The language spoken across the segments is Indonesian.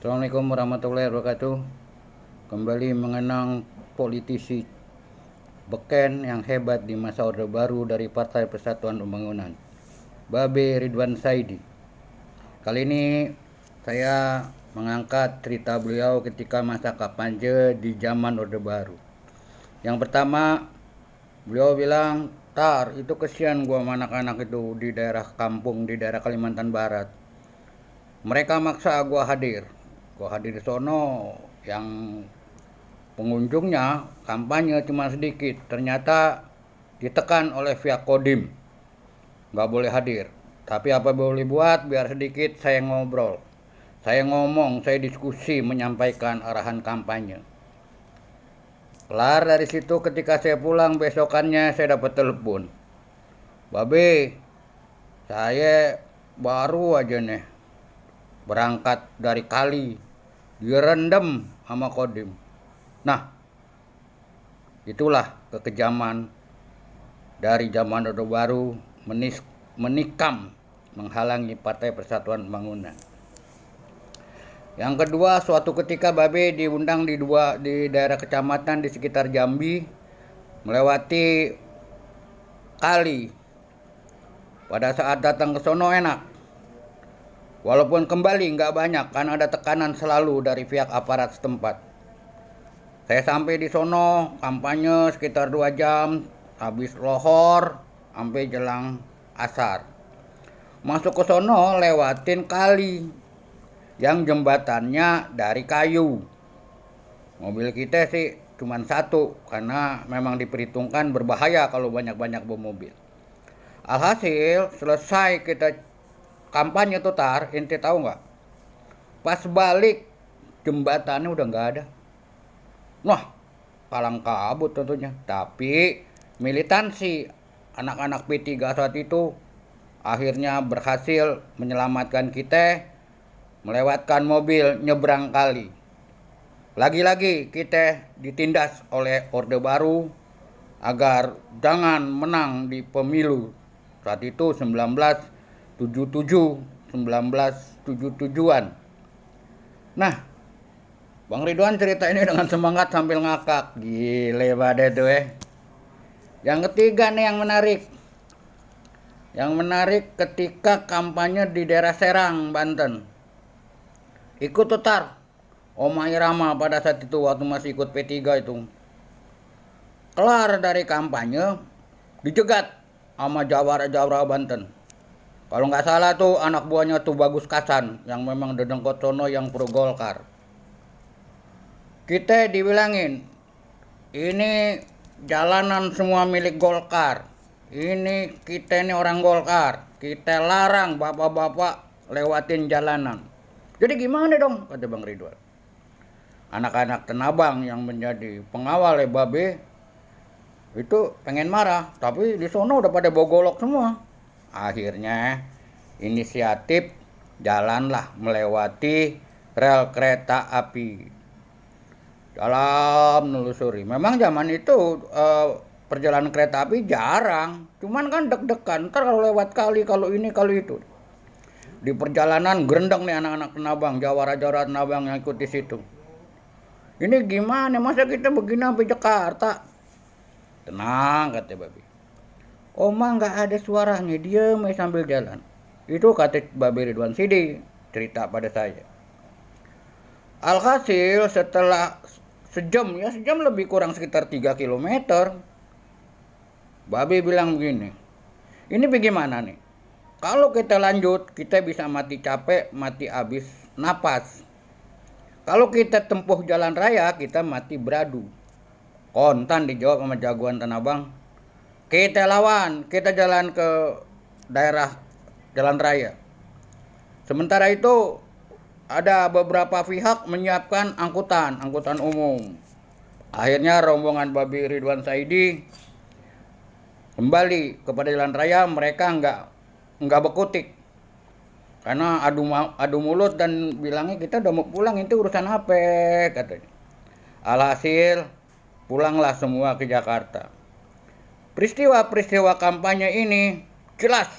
Assalamualaikum warahmatullahi wabarakatuh. Kembali mengenang politisi beken yang hebat di masa Orde Baru dari Partai Persatuan Pembangunan, Babe Ridwan Saidi. Kali ini saya mengangkat cerita beliau ketika masa kampanye di zaman Orde Baru. Yang pertama, beliau bilang, "Tar, itu kesian gua sama anak-anak itu di daerah kampung, di daerah Kalimantan Barat. Mereka maksa gua hadir. Gua hadir di sono, yang pengunjungnya kampanye cuma sedikit. Ternyata ditekan oleh pihak Kodim. Nggak boleh hadir. Tapi apa boleh buat, biar sedikit saya ngobrol. Saya ngomong, saya diskusi menyampaikan arahan kampanye. Kelar dari situ, ketika saya pulang besokannya saya dapat telepon. Babe, saya baru aja nih berangkat dari kali, direndam sama Kodim. Nah, itulah kekejaman dari zaman Orde Baru menikam, menghalangi Partai Persatuan Pembangunan. Yang kedua, suatu ketika Babe diundang di daerah kecamatan di sekitar Jambi, melewati kali. Pada saat datang ke sono enak, walaupun kembali nggak banyak karena ada tekanan selalu dari pihak aparat setempat. Saya sampai di sono kampanye sekitar 2 jam, habis lohor sampai jelang asar. Masuk ke sono lewatin kali yang jembatannya dari kayu. Mobil kita sih cuma satu karena memang diperhitungkan berbahaya kalau banyak-banyak bermobil. Alhasil selesai kita kampanye tuh Tar, ente tahu nggak? Pas balik jembatannya udah nggak ada. Wah, kalang kabut tentunya. Tapi militansi anak-anak P3 saat itu akhirnya berhasil menyelamatkan kita, melewatkan mobil nyebrang kali. Lagi-lagi kita ditindas oleh Orde Baru agar jangan menang di pemilu. Saat itu 1977-an. Nah, Bang Ridwan cerita ini dengan semangat sambil ngakak. Gile pada tuh Yang ketiga nih yang menarik. Yang menarik ketika kampanye di daerah Serang, Banten. Ikut tutar Oma Irama pada saat itu waktu masih ikut P3 itu. Kelar dari kampanye, dicegat sama Jawara Banten. Kalau nggak salah tuh anak buahnya tuh Bagus Kasan yang memang dedengkot sono yang pro Golkar. Kita dibilangin, ini jalanan semua milik Golkar. Ini kita ini orang Golkar. Kita larang bapak-bapak lewatin jalanan. Jadi gimana dong, kata Bang Ridwan. Anak-anak Tenabang yang menjadi pengawal Babe itu pengen marah, tapi di sono udah pada bogolok semua. Akhirnya inisiatif jalanlah melewati rel kereta api. Dalam menelusuri, memang zaman itu perjalanan kereta api jarang, cuman kan deg-degan, ntar kalau lewat kali, kalau ini, kalau itu. Di perjalanan gerendeng nih anak-anak Tenabang, jawara-jawara Tenabang yang ikut di situ. Ini gimana, masa kita begini sampai Jakarta? Tenang, kata Babe. Oma nggak ada suaranya, diem sambil jalan. Itu kata Babe Ridwan Saidi cerita pada saya. Alhasil setelah sejam lebih kurang sekitar 3 kilometer, Babe bilang begini, ini bagaimana nih? Kalau kita lanjut, kita bisa mati capek, mati habis napas. Kalau kita tempuh jalan raya, kita mati beradu. Kontan dijawab sama jagoan Tanabang. Kita lawan, kita jalan ke daerah jalan raya. Sementara itu ada beberapa pihak menyiapkan angkutan umum. Akhirnya rombongan Babe Ridwan Saidi kembali kepada jalan raya. Mereka nggak bekutik karena adu mulut dan bilangnya kita udah mau pulang, itu urusan apa katanya. Alhasil pulanglah semua ke Jakarta. Peristiwa-peristiwa kampanye ini jelas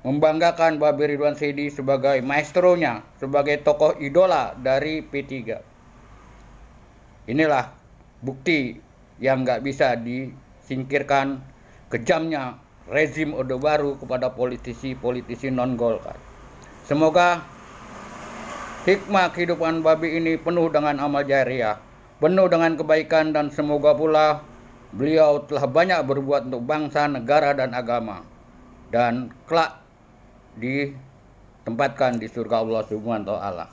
membanggakan Babe Ridwan Sidi sebagai maestronya, sebagai tokoh idola dari P3. Inilah bukti yang nggak bisa disingkirkan kejamnya rezim Orde Baru kepada politisi-politisi non-Golkar. Semoga hikmah kehidupan Babe ini penuh dengan amal jariah, penuh dengan kebaikan, dan semoga pula beliau telah banyak berbuat untuk bangsa, negara, dan agama, dan kelak ditempatkan di surga Allah Subhanahu wa ta'ala.